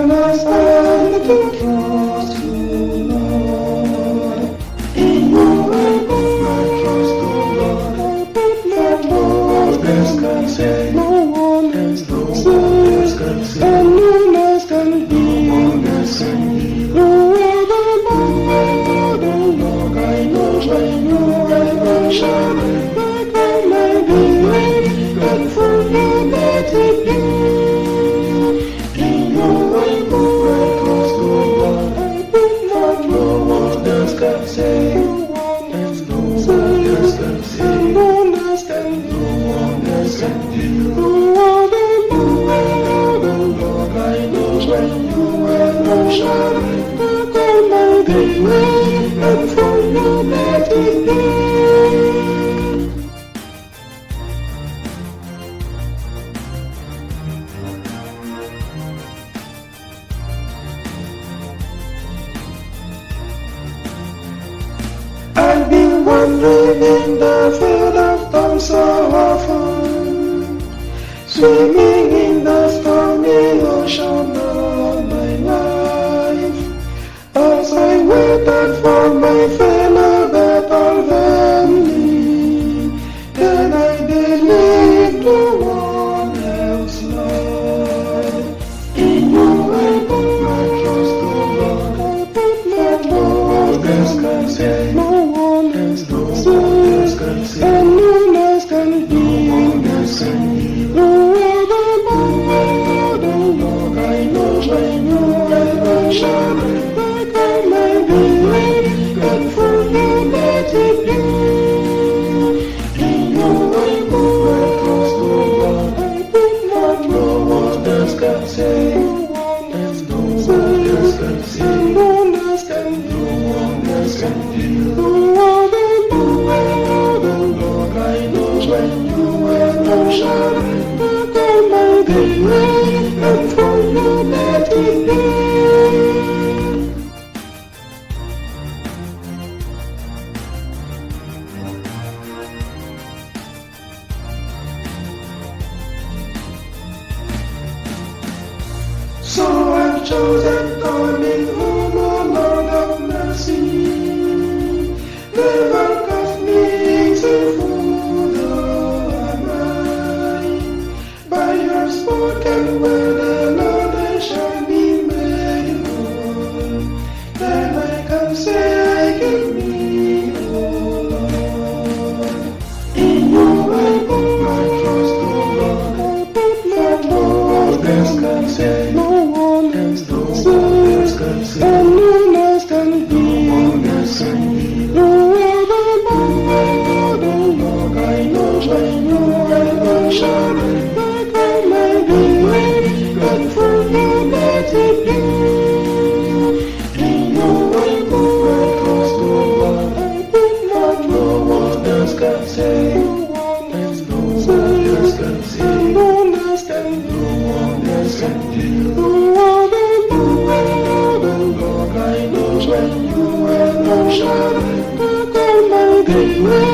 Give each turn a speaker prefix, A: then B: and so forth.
A: understand to trust you, Lord. In you I put my trust, O Lord. That no one else can say, no one else can say, and no one else can be, no one else can be. You are the Lord, O Lord, I know I shall make my belief, and for you let it be. In you I put my trust, O Lord. That no one else can say, and no one else can say, no one else can do, no one else can do. You are the Lord, O Lord, I know I shall make my belief, and for you let it be. I've been wandering in the field of thorns so often, swimming in the stormy ocean of my life. As I waited for my fellow better than me, then I believed no one else, Lord. In you I put my trust, O Lord. That no one else can say, no one else can say, and no one else can be, no one else can be. You are the Lord, O Lord, I know I shall make my belief, and for you let it be. In you I put my trust, O Lord. That no one else can say, and no one else can say, no one else can do, no one else can do. You are the Lord, O Lord, I know I shall make my belief, and for you let it be. So I've chosen coming home, O Lord of mercy. Never cast me into food or mine. By your spoken word alone I shall be made whole. Then I can say, give me, O Lord. In you I put my trust, O Lord. That no one else can say, no one else can say, and no one else can be, no one else can be. You are the Lord, O Lord, I know I shall make my belief, and for you let it be. In you I put my trust, O Lord. That no one else can say, and no one else can say, no one else can do, no one else can do. You are the Lord, O Lord, I know I shall make my belief.